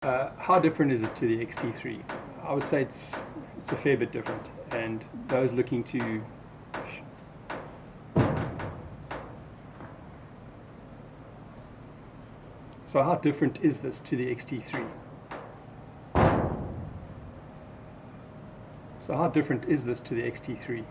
How different is it to the XT3? I would say it's a fair bit different, and those looking to so how different is this to the XT3? So how different is this to the XT3?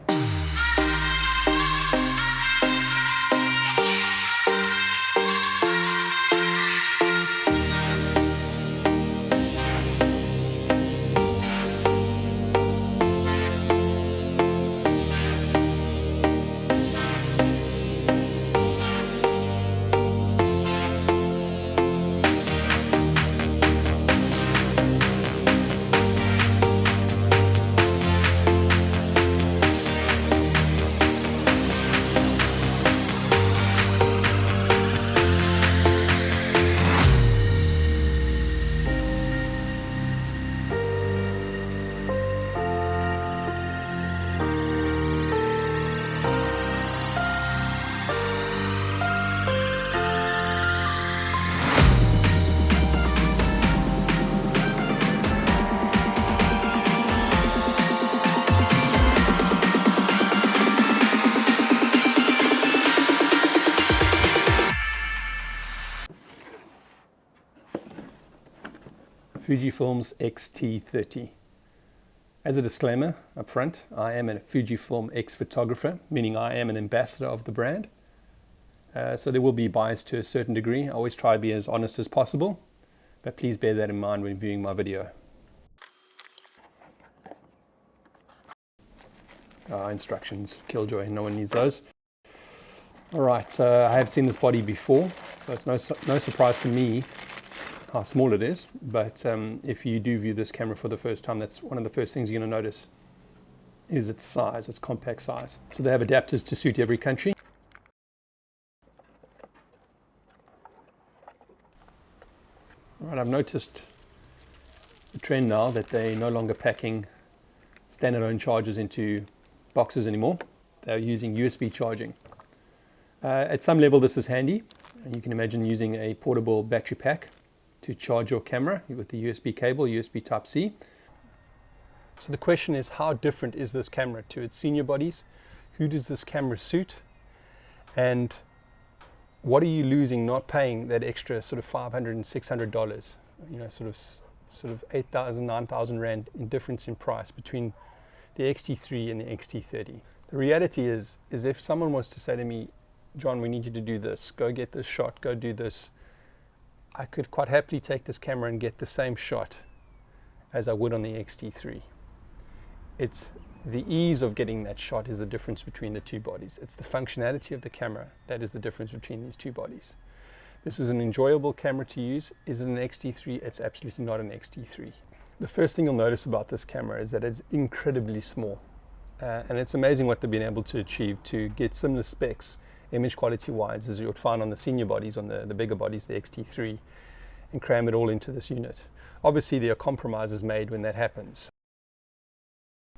Fujifilm's XT30. As a disclaimer up front, I am a Fujifilm X photographer, meaning I am an ambassador of the brand. So there will be bias to a certain degree. I always try to be as honest as possible, but please bear that in mind when viewing my video. Instructions, killjoy, no one needs those. Alright, I have seen this body before, so it's no surprise to me how small it is, but if you do view this camera for the first time, that's one of the first things you're going to notice is its size, its compact size. So they have adapters to suit every country. All right, I've noticed the trend now that they're no longer packing standalone chargers into boxes anymore. They're using USB charging. At some level this is handy. You can imagine using a portable battery pack to charge your camera with the USB cable, USB Type-C. So the question is, how different is this camera to its senior bodies? Who does this camera suit? And what are you losing not paying that extra sort of $500 and $600? You know, sort of 8,000, 9,000 Rand in difference in price between the XT3 and the XT30. The reality is if someone was to say to me, John, we need you to do this, go get this shot, go do this, I could quite happily take this camera and get the same shot as I would on the XT3. It's the ease of getting that shot is the difference between the two bodies. It's the functionality of the camera that is the difference between these two bodies. This is an enjoyable camera to use. Is it an XT3? It's absolutely not an XT3. The first thing you'll notice about this camera is that it's incredibly small. And it's amazing what they've been able to achieve to get similar specs image quality wise as you would find on the senior bodies, on the bigger bodies, the XT3, and cram it all into this unit. Obviously there are compromises made when that happens.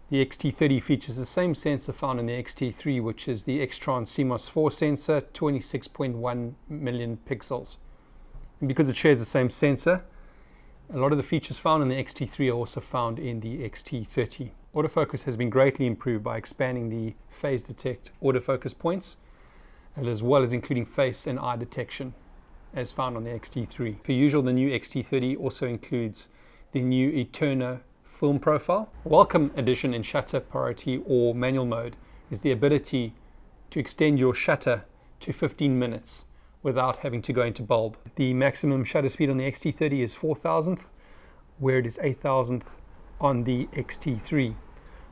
The XT30 features the same sensor found in the XT3, which is the Extron CMOS 4 sensor, 26.1 million pixels. And because it shares the same sensor, a lot of the features found in the XT3 are also found in the XT30. Autofocus has been greatly improved by expanding the phase detect autofocus points, as well as including face and eye detection as found on the XT3. Per usual, the new XT30 also includes the new Eterno film profile. A welcome addition in shutter priority or manual mode is the ability to extend your shutter to 15 minutes without having to go into bulb. The maximum shutter speed on the XT30 is 4,000th, where it is 8,000th on the XT3.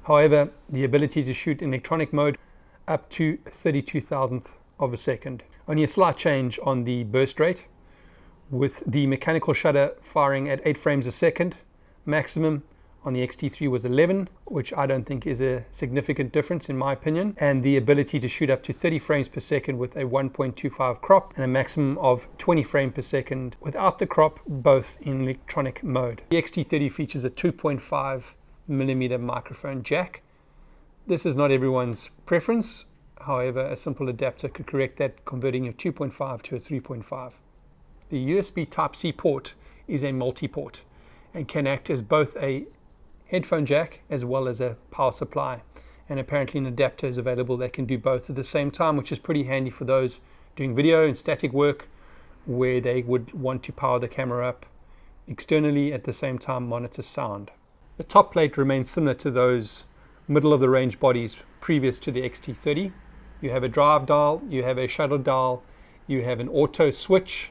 However, the ability to shoot in electronic mode up to 32,000th of a second. Only a slight change on the burst rate, with the mechanical shutter firing at 8 frames a second. Maximum on the XT3 was 11, which I don't think is a significant difference in my opinion, and the ability to shoot up to 30 frames per second with a 1.25 crop and a maximum of 20 frames per second without the crop, both in electronic mode. The XT30 features a 2.5mm microphone jack. This is not everyone's preference. However, a simple adapter could correct that, converting a 2.5 to a 3.5. The USB Type-C port is a multi-port. and can act as both a headphone jack as well as a power supply. And apparently an adapter is available that can do both at the same time, which is pretty handy for those doing video and static work where they would want to power the camera up externally at the same time monitor sound. The top plate remains similar to those middle of the range bodies previous to the XT30. You have a drive dial, you have a shutter dial, you have an auto switch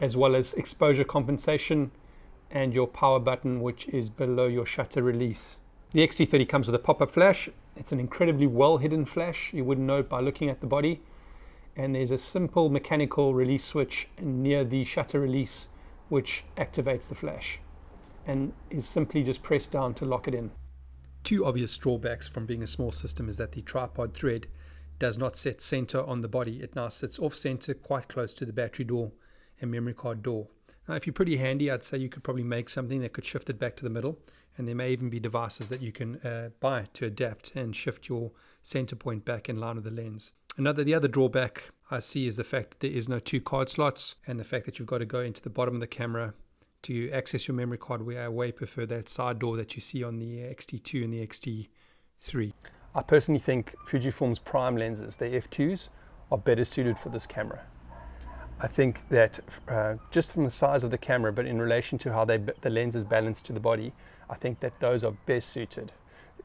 as well as exposure compensation and your power button, which is below your shutter release. The XT30 comes with a pop-up flash. It's an incredibly well hidden flash. You wouldn't know it by looking at the body. And there's a simple mechanical release switch near the shutter release which activates the flash and is simply just pressed down to lock it in. Two obvious drawbacks from being a small system is that the tripod thread does not set center on the body. It now sits off center quite close to the battery door and memory card door. Now, if you're pretty handy, I'd say you could probably make something that could shift it back to the middle, and there may even be devices that you can buy to adapt and shift your center point back in line with the lens. The other drawback I see is the fact that there is no two card slots, and the fact that you've got to go into the bottom of the camera to access your memory card, where I way prefer that side door that you see on the XT2 and the XT3. I personally think Fujifilm's prime lenses, the f2s, are better suited for this camera. I think that just from the size of the camera, but in relation to how the lens is balanced to the body, I think that those are best suited.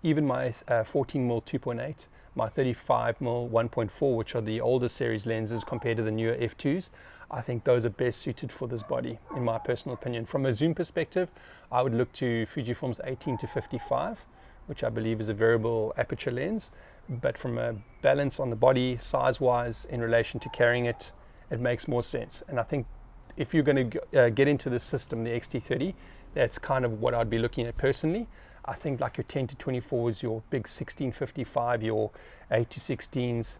Even my 14mm 2.8, my 35mm 1.4, which are the older series lenses compared to the newer f2s, I think those are best suited for this body, in my personal opinion. From a zoom perspective, I would look to Fujifilm's 18-55, which I believe is a variable aperture lens. But from a balance on the body, size-wise, in relation to carrying it, it makes more sense. And I think if you're going to get into the system, the XT30, that's kind of what I'd be looking at personally. I think like your 10-24s, your big 16-55, your 8-16s,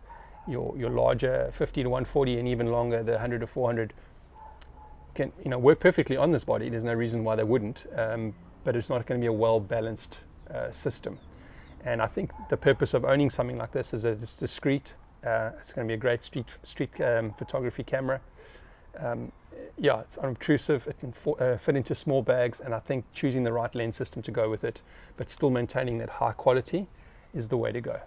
your larger 50-140, and even longer, the 100-400, can work perfectly on this body. There's no reason why they wouldn't, but it's not going to be a well-balanced system. And I think the purpose of owning something like this is that it's discreet. It's going to be a great street photography camera. It's unobtrusive. It can fit into small bags, and I think choosing the right lens system to go with it, but still maintaining that high quality, is the way to go.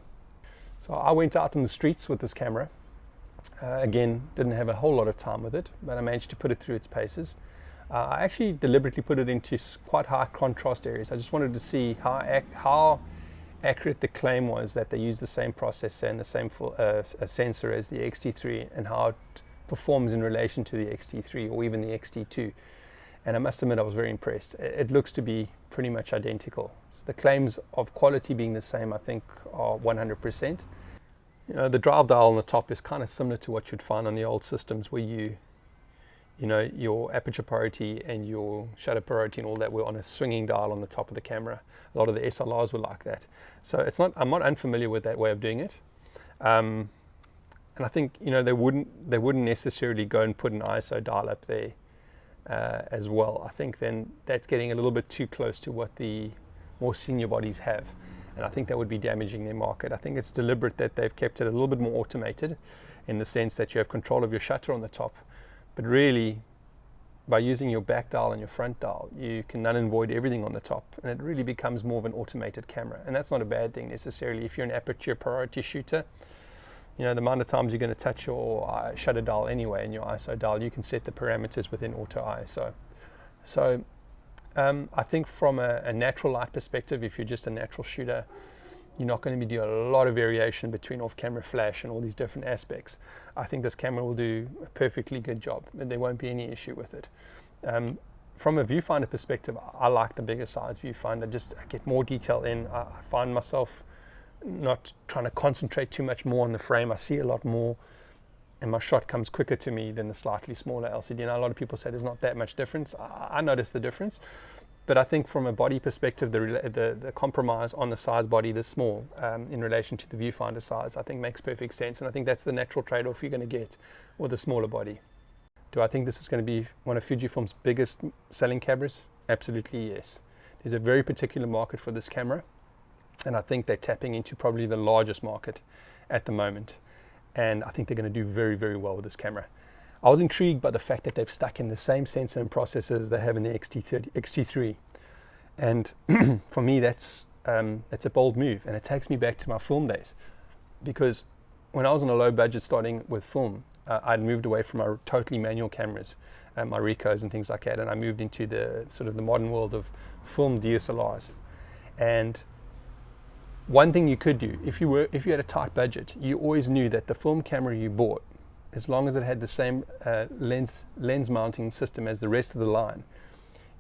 So I went out on the streets with this camera. Again, didn't have a whole lot of time with it, but I managed to put it through its paces. I actually deliberately put it into quite high contrast areas. I just wanted to see how accurate the claim was that they use the same processor and the same sensor as the XT3, and how it performs in relation to the XT3 or even the XT2. And I must admit, I was very impressed. It looks to be pretty much identical. So the claims of quality being the same, I think, are 100%. The drive dial on the top is kind of similar to what you'd find on the old systems, where your aperture priority and your shutter priority and all that were on a swinging dial on the top of the camera. A lot of the SLRs were like that. So I'm not unfamiliar with that way of doing it. And I think they wouldn't necessarily go and put an ISO dial up there as well. I think then that's getting a little bit too close to what the more senior bodies have, and I think that would be damaging their market. I think it's deliberate that they've kept it a little bit more automated, in the sense that you have control of your shutter on the top, but really by using your back dial and your front dial, you can null and void everything on the top, and it really becomes more of an automated camera. And that's not a bad thing necessarily if you're an aperture priority shooter. The amount of times you're going to touch your shutter dial anyway and your ISO dial, you can set the parameters within auto ISO. So I think from a natural light perspective, if you're just a natural shooter, you're not going to be doing a lot of variation between off-camera flash and all these different aspects. I think this camera will do a perfectly good job, and there won't be any issue with it. From a viewfinder perspective, I like the bigger size viewfinder. I get more detail in. I find myself not trying to concentrate too much more on the frame. I see a lot more, and my shot comes quicker to me than the slightly smaller LCD. A lot of people say there's not that much difference. I notice the difference, but I think from a body perspective, the compromise on the size body this small in relation to the viewfinder size, I think makes perfect sense, and I think that's the natural trade-off you're going to get with a smaller body. Do I think this is going to be one of Fujifilm's biggest selling cameras? Absolutely yes. There's a very particular market for this camera, and I think they're tapping into probably the largest market at the moment. And I think they're going to do very, very well with this camera. I was intrigued by the fact that they've stuck in the same sensor and processors they have in the XT3. And for me, that's a bold move, and it takes me back to my film days, because when I was on a low budget starting with film, I'd moved away from my totally manual cameras, my Ricos and things like that, and I moved into the sort of the modern world of film DSLRs. And one thing you could do, if you had a tight budget, you always knew that the film camera you bought, as long as it had the same lens mounting system as the rest of the line,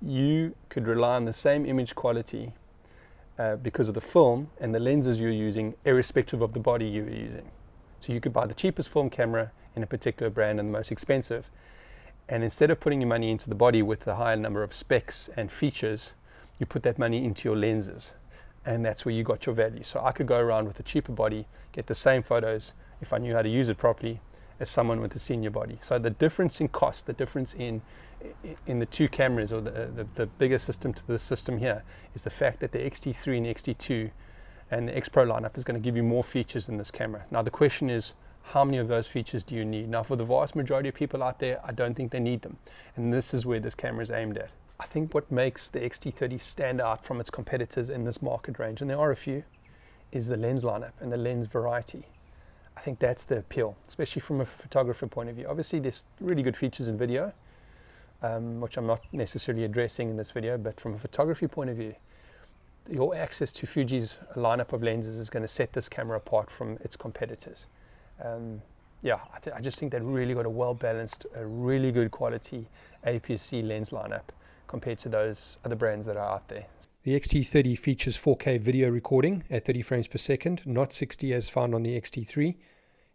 you could rely on the same image quality because of the film and the lenses you're using, irrespective of the body you were using. So you could buy the cheapest film camera in a particular brand and the most expensive, and instead of putting your money into the body with the higher number of specs and features, you put that money into your lenses, and that's where you got your value. So I could go around with a cheaper body, get the same photos if I knew how to use it properly as someone with a senior body. So the difference in cost, the difference in the two cameras, or the bigger system to this system here, is the fact that the XT3 and the XT2 and the X Pro lineup is going to give you more features in this camera. Now the question is, how many of those features do you need? Now for the vast majority of people out there, I don't think they need them, and this is where this camera is aimed at. I think what makes the XT30 stand out from its competitors in this market range, and there are a few, is the lens lineup and the lens variety. I think that's the appeal, especially from a photographer point of view. Obviously there's really good features in video, which I'm not necessarily addressing in this video, but from a photography point of view, your access to Fuji's lineup of lenses is going to set this camera apart from its competitors. Yeah, I just think they've really got a well-balanced, a really good quality APS-C lens lineup compared to those other brands that are out there. The XT30 features 4K video recording at 30 frames per second, not 60 as found on the XT3.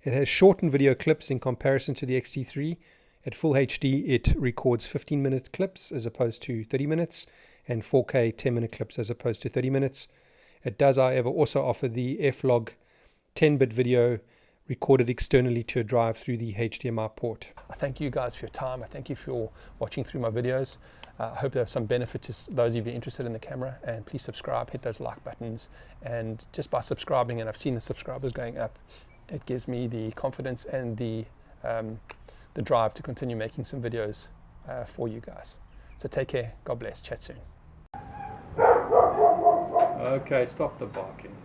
It has shortened video clips in comparison to the XT3. At full HD, it records 15-minute clips as opposed to 30 minutes, and 4K 10-minute clips as opposed to 30 minutes. It does, however, also offer the F-Log 10-bit video recorded externally to a drive through the HDMI port. I thank you guys for your time. I thank you for watching through my videos. I hope they have some benefit to those of you interested in the camera, and please subscribe, hit those like buttons, and just by subscribing, and I've seen the subscribers going up, it gives me the confidence and the drive to continue making some videos for you guys. So take care, God bless, chat soon. Okay, stop the barking.